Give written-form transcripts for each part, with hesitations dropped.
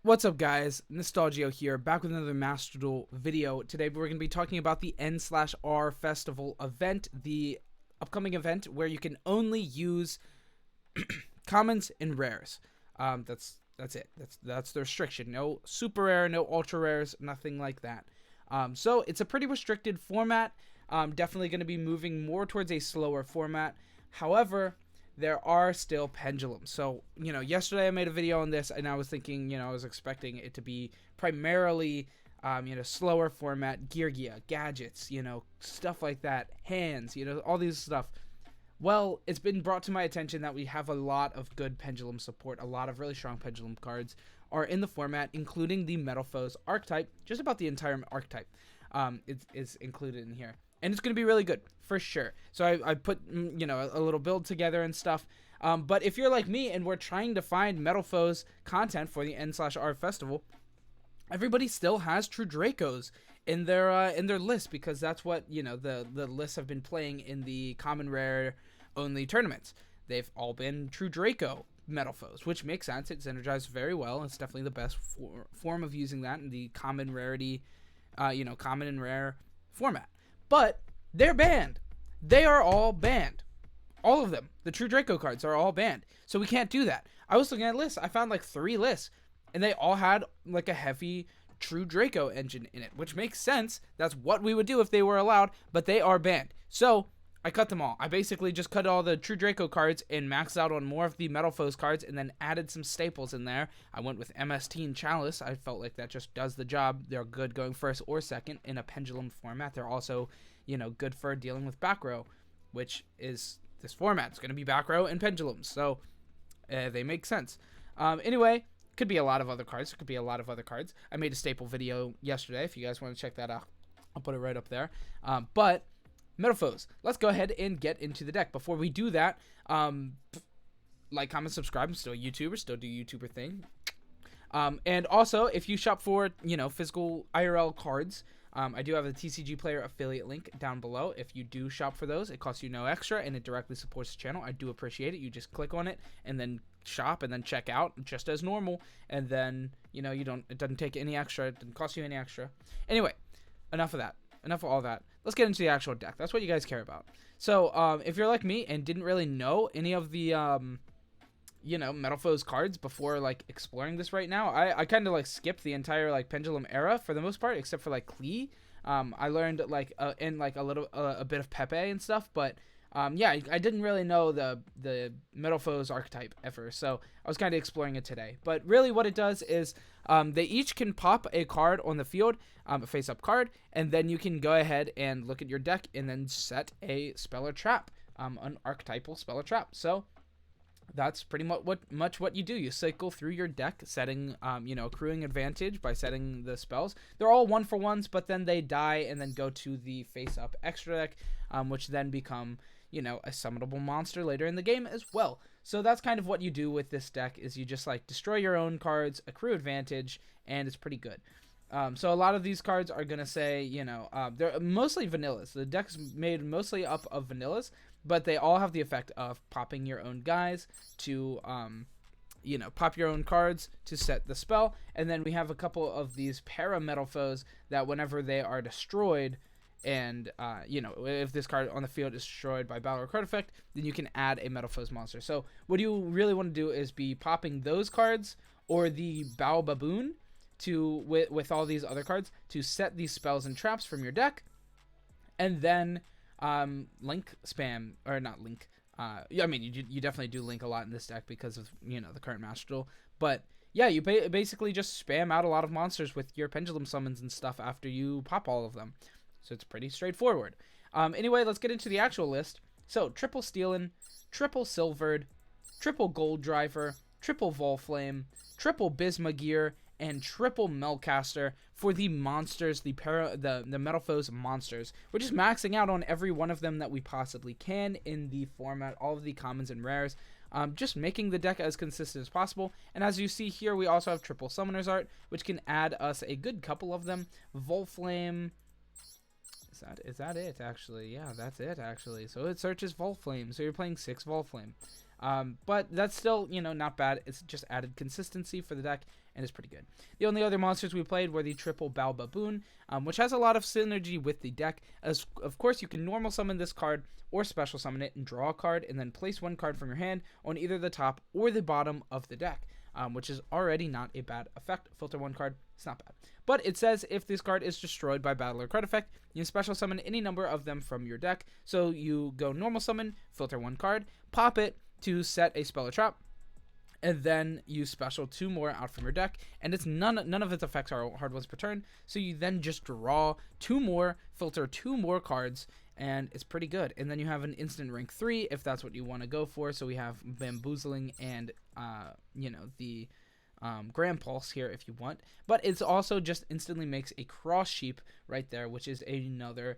What's up, guys? Nostal-Gi-Oh here, back with another Master Duel video. Today we're going to be talking about the N/R Festival event, the upcoming event where you can only use commons and rares. That's it. That's the restriction. No super rare, no ultra rares, nothing like that. So it's a pretty restricted format. Definitely going to be moving more towards a slower format. However, there are still pendulums. So, yesterday I made a video on this and I was thinking, I was expecting it to be primarily, slower format, gear, gadgets, stuff like that, hands, all these stuff. Well, it's been brought to my attention that we have a lot of good pendulum support. A lot of really strong pendulum cards are in the format, including the Metalfoes archetype. Just about the entire archetype is included in here. And it's going to be really good, for sure. So I put, a little build together and stuff. But if you're like me and we're trying to find Metalfoes content for the N/R Festival, everybody still has True Dracos in their list, because that's what, the lists have been playing in the common rare only tournaments. They've all been True Draco Metalfoes, which makes sense. It's energized very well. It's definitely the best form of using that in the common rarity, common and rare format. But they're banned. They are all banned. All of them. The True Draco cards are all banned. So we can't do that. I was looking at lists. I found like 3 lists. And they all had like a heavy True Draco engine in it. Which makes sense. That's what we would do if they were allowed. But they are banned. So I cut them all. I basically just cut all the True Draco cards and maxed out on more of the Metalfoes cards and then added some staples in there. I went with MST and Chalice. I felt like that just does the job. They're good going first or second in a pendulum format. They're also, good for dealing with back row, which is this format. It's going to be back row and pendulums. So they make sense. Anyway, could be a lot of other cards. It could be a lot of other cards. I made a staple video yesterday. If you guys want to check that out, I'll put it right up there. But Metalfoes, let's go ahead and get into the deck. Before we do that, like, comment, subscribe. I'm still a YouTuber, still do YouTuber thing. And also, if you shop for, physical IRL cards, I do have a TCG Player affiliate link down below. If you do shop for those, it costs you no extra, and it directly supports the channel. I do appreciate it. You just click on it, and then shop, and then check out, just as normal. And then, it doesn't take any extra. It doesn't cost you any extra. Anyway, enough of that. Enough of all that. Let's get into the actual deck. That's what you guys care about. So, if you're like me and didn't really know any of the, Metalfoes cards before, like, exploring this right now, I kind of, like, skipped the entire, like, Pendulum era for the most part, except for, like, Klee. I learned, like, in, like, a bit of Pepe and stuff, but, yeah, I didn't really know the Metalfoes archetype ever, so I was kind of exploring it today. But really what it does is they each can pop a card on the field, a face-up card, and then you can go ahead and look at your deck and then set a spell or trap, an archetypal spell or trap. So that's pretty much what you do. You cycle through your deck, setting, accruing advantage by setting the spells. They're all 1-for-1s, but then they die and then go to the face-up extra deck, which then become, a summonable monster later in the game as well. So that's kind of what you do with this deck, is you just, like, destroy your own cards, accrue advantage, and it's pretty good. So a lot of these cards are going to say, they're mostly vanillas. The deck's made mostly up of vanillas, but they all have the effect of popping your own guys to, pop your own cards to set the spell. And then we have a couple of these para-Metalfoes that whenever they are destroyed, and, if this card on the field is destroyed by battle or card effect, then you can add a Metalfoes monster. So what you really want to do is be popping those cards or the Bao Baboon with all these other cards to set these spells and traps from your deck, and then link spam, or not link. I mean, you definitely do link a lot in this deck because of the current Master Duel, but yeah, you basically just spam out a lot of monsters with your pendulum summons and stuff after you pop all of them. So it's pretty straightforward. Anyway, let's get into the actual list. So triple Steelin, triple Silvered, triple Gold Driver, triple Volflame, triple Bismugear, and triple Melcaster for the monsters, the Metalfoes monsters. We're just maxing out on every one of them that we possibly can in the format, all of the commons and rares, just making the deck as consistent as possible. And as you see here, we also have triple Summoner's Art, which can add us a good couple of them. Volflame. Is that it, actually? Yeah, that's it, actually. So it searches Volflame, so you're playing 6 Volflame. But that's still, not bad. It's just added consistency for the deck, and it's pretty good. The only other monsters we played were the triple Baboon, which has a lot of synergy with the deck. As of course, you can normal summon this card or special summon it and draw a card, and then place one card from your hand on either the top or the bottom of the deck, which is already not a bad effect. Filter one card, it's not bad. But it says if this card is destroyed by battle or card effect, you special summon any number of them from your deck. So you go normal summon, filter one card, pop it to set a spell or trap, and then you special 2 more out from your deck, and it's none of its effects are hard ones per turn. So you then just draw 2 more, filter 2 more cards, and it's pretty good. And then you have an instant rank 3 if that's what you want to go for. So we have Bamboozling and the Grand Pulse here if you want, but it's also just instantly makes a Cross Sheep right there, which is another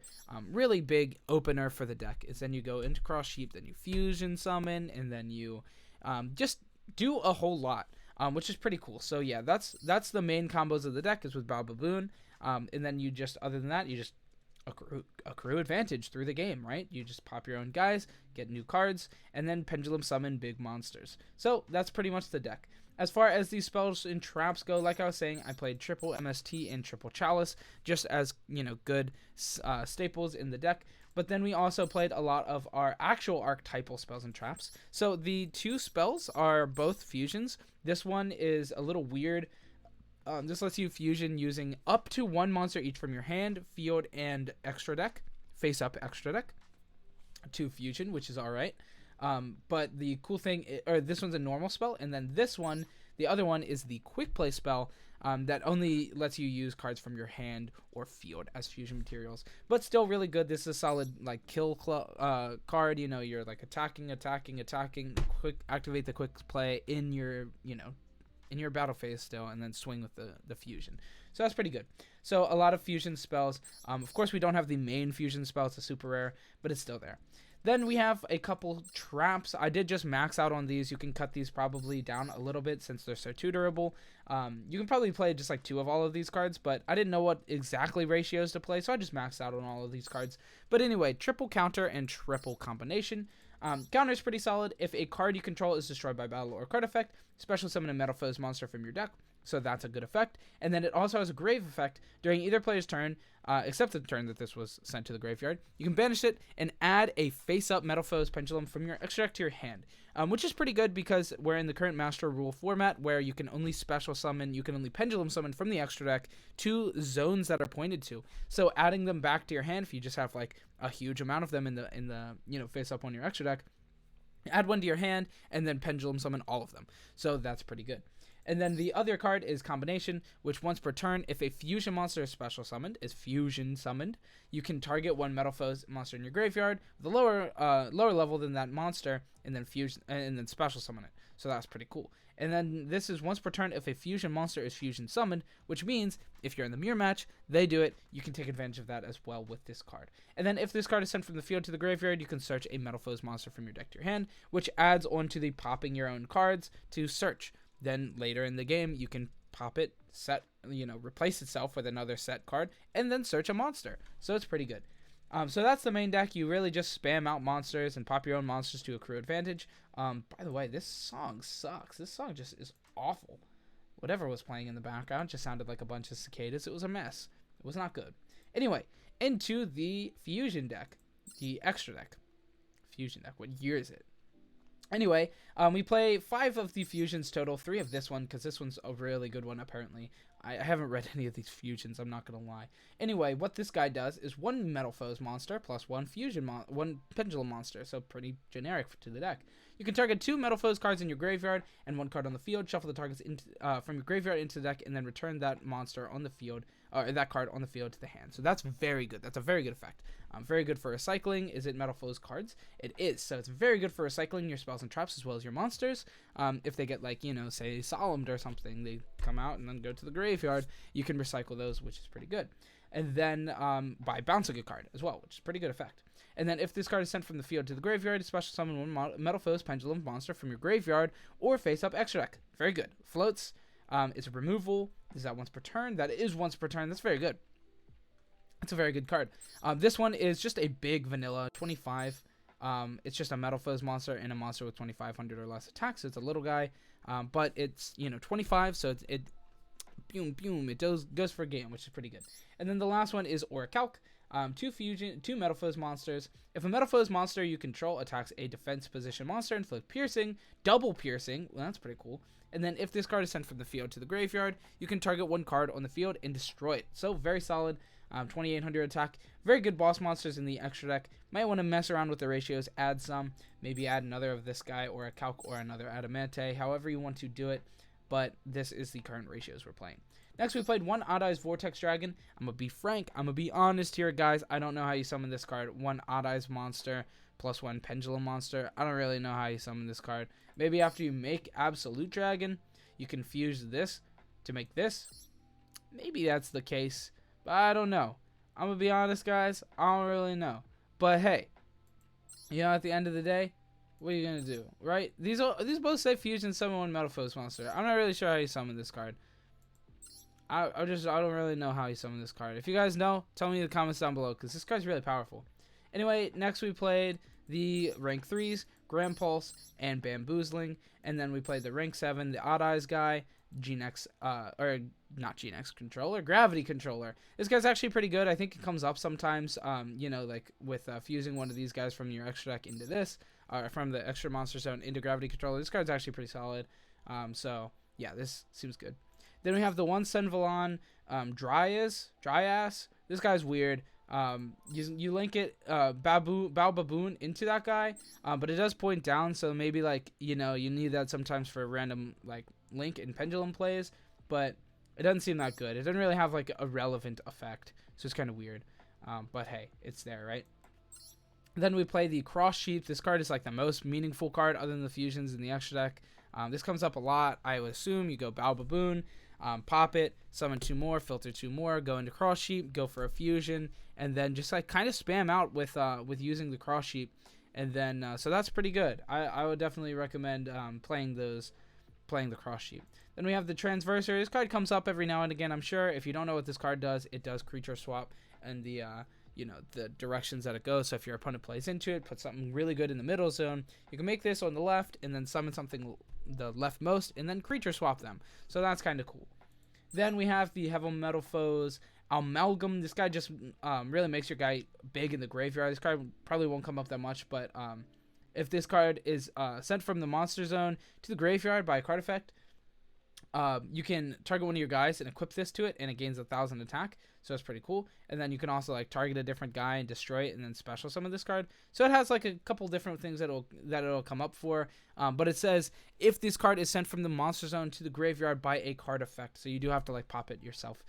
really big opener for the deck. Is then you go into Cross Sheep, then you fusion summon, and then you just do a whole lot, which is pretty cool. So yeah, that's the main combos of the deck is with Baboon, and then you just, other than that, you just accrue advantage through the game, right? You just pop your own guys, get new cards, and then pendulum summon big monsters. So that's pretty much the deck. As far as these spells and traps go, like I was saying, I played triple MST and triple Chalice just as, good staples in the deck. But then we also played a lot of our actual archetypal spells and traps. So the 2 spells are both fusions. This one is a little weird. This lets you fusion using up to 1 monster each from your hand, field, and extra deck. Face up extra deck to fusion, which is alright. But the cool thing, this one's a normal spell, and then this one, the other one, is the quick play spell that only lets you use cards from your hand or field as fusion materials. But still really good. This is a solid kill card. You're attacking, quick activate the quick play in your in your battle phase still, and then swing with the fusion. So that's pretty good. So a lot of fusion spells. Of course, we don't have the main fusion spell. It's a super rare, but it's still there. Then we have a couple traps. I did just max out on these. You can cut these probably down a little bit since they're so durable. You can probably play just 2 of all of these cards, but I didn't know what exactly ratios to play, so I just maxed out on all of these cards. But anyway, triple counter and triple combination. Counter is pretty solid. If a card you control is destroyed by battle or card effect, special summon a Metalfoes monster from your deck. So that's a good effect. And then it also has a grave effect during either player's turn, except the turn that this was sent to the graveyard. You can banish it and add a face-up Metalfoes pendulum from your extra deck to your hand, which is pretty good because we're in the current Master Rule format where you can only pendulum summon from the extra deck to zones that are pointed to. So adding them back to your hand, if you just have a huge amount of them in the face-up on your extra deck, add one to your hand and then pendulum summon all of them. So that's pretty good. And then the other card is Combination, which once per turn, if a fusion monster is fusion summoned, you can target 1 Metalfoes monster in your graveyard with a lower level than that monster, and then special summon it. So that's pretty cool. And then this is once per turn if a fusion monster is fusion summoned, which means if you're in the mirror match, they do it, you can take advantage of that as well with this card. And then if this card is sent from the field to the graveyard, you can search a Metalfoes monster from your deck to your hand, which adds on to the popping your own cards to search. Then later in the game, you can pop it, replace itself with another set card, and then search a monster. So it's pretty good. So that's the main deck. You really just spam out monsters and pop your own monsters to accrue advantage. By the way, this song sucks. This song just is awful. Whatever was playing in the background just sounded like a bunch of cicadas. It was a mess. It was not good. Anyway, into the fusion deck, the extra deck. Fusion deck. What year is it? Anyway, we play 5 of the fusions total, 3 of this one, because this one's a really good one, apparently. I haven't read any of these fusions, I'm not going to lie. Anyway, what this guy does is 1 Metalfoes monster plus 1 1 pendulum monster, so pretty generic to the deck. You can target 2 Metalfoes cards in your graveyard and 1 card on the field, shuffle the targets from your graveyard into the deck, and then return that monster on the field, or that card on the field to the hand. So that's very good. That's a very good effect. Very good for recycling. Is it Metalfoes cards? It is. So it's very good for recycling your spells and traps as well as your monsters. If they get say Solemned or something, they come out and then go to the graveyard. You can recycle those, which is pretty good. And then by bouncing a card as well, which is a pretty good effect. And then if this card is sent from the field to the graveyard, special summon 1 Metalfoes pendulum monster from your graveyard or face up extra deck. Very good. Floats. It's a removal. Is that once per turn? That is once per turn. That's very good. It's a very good card. This one is just a big vanilla 25. It's just a Metalfoes monster and a monster with 2,500 or less attacks. So it's a little guy, but it's 25, so boom, boom. It goes for a game, which is pretty good. And then the last one is Orichalc. 2 Metalfoes monsters. If a Metalfoes monster you control attacks a defense position monster, inflict piercing, double piercing. Well, that's pretty cool. And then if this card is sent from the field to the graveyard, you can target one card on the field and destroy it. So very solid. 2800 attack. Very good boss monsters in the extra deck. Might want to mess around with the ratios, add some. Maybe add another of this guy or a Calc or another Adamante. However you want to do it. But this is the current ratios we're playing. Next, we played 1 Odd Eyes Vortex Dragon. I'm going to be frank. I'm going to be honest here, guys. I don't know how you summon this card. 1 Odd Eyes monster plus 1 Pendulum monster. I don't really know how you summon this card. Maybe after you make Absolute Dragon, you can fuse this to make this. Maybe that's the case. But I don't know. I'm going to be honest, guys. I don't really know. But hey, you know, at the end of the day, what are you going to do, right? These both say fusion summon 1 Metalfoes monster. I'm not really sure how you summon this card. I don't really know how you summon this card. If you guys know, tell me in the comments down below, because this card's really powerful. Anyway, next we played the rank 3s, Grand Pulse, and Bamboozling. And then we played the rank 7, the Odd Eyes guy, G-Nex, or not G-Nex controller, Gravity controller. This guy's actually pretty good. I think it comes up sometimes, you know, like with fusing one of these guys from your extra deck into this, or from the extra monster zone into Gravity controller. This card's actually pretty solid. So yeah, this seems good. Then we have the 1 Senvalan Dryas. This guy's weird. You link it Baboon into that guy, but it does point down, so maybe like, you know, you need that sometimes for random like link and pendulum plays, but it doesn't seem that good. It doesn't really have like a relevant effect, so it's kind of weird. But hey, it's there, right? Then we play the Cross Sheep. This card is like the most meaningful card other than the fusions in the extra deck. This comes up a lot. I would assume you go Baboon, pop it, summon 2 more, filter 2 more, go into Cross Sheep, go for a fusion, and then just like kind of spam out with using the Cross Sheep, and then so that's pretty good. I would definitely recommend playing the Cross Sheep. Then we have the Transversor. This card comes up every now and again, I'm sure. If you don't know what this card does, it does creature swap and the you know, the directions that it goes. So if your opponent plays into it, put something really good in the middle zone, you can make this on the left and then summon something the leftmost and then creature swap them. So that's kind of cool. Then we have the Heavy Metalfoes Amalgam. This guy just really makes your guy big in the graveyard. This card probably won't come up that much, but if this card is sent from the monster zone to the graveyard by a card effect, you can target one of your guys and equip this to it, and it gains 1,000 attack. So that's pretty cool. And then you can also like target a different guy and destroy it, and then special summon this card. So it has like a couple different things that it'll come up for. But it says if this card is sent from the monster zone to the graveyard by a card effect, so you do have to like pop it yourself.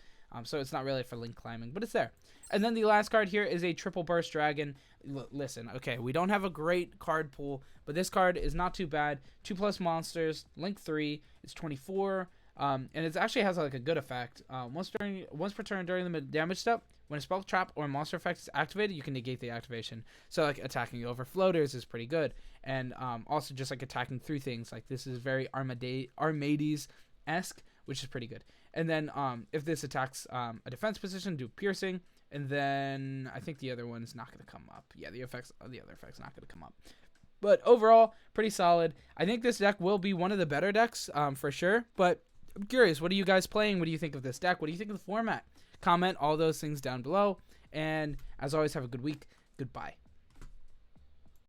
So it's not really for link climbing, but it's there. And then the last card here is a Triple Burst Dragon. Listen, okay, we don't have a great card pool, but this card is not too bad. 2+ monsters, link 3. It's 24. And it actually has like a good effect. Once per turn during the damage step, when a spell, trap, or monster effect is activated, you can negate the activation. So like attacking over floaters is pretty good, and also just like attacking through things. Like this is very Armades-esque, which is pretty good. And then if this attacks a defense position, do piercing, and then I think the other one's not going to come up. Yeah, the other effect's not going to come up. But overall, pretty solid. I think this deck will be one of the better decks for sure. But I'm curious, what are you guys playing? What do you think of this deck? What do you think of the format? Comment all those things down below. And as always, have a good week. Goodbye.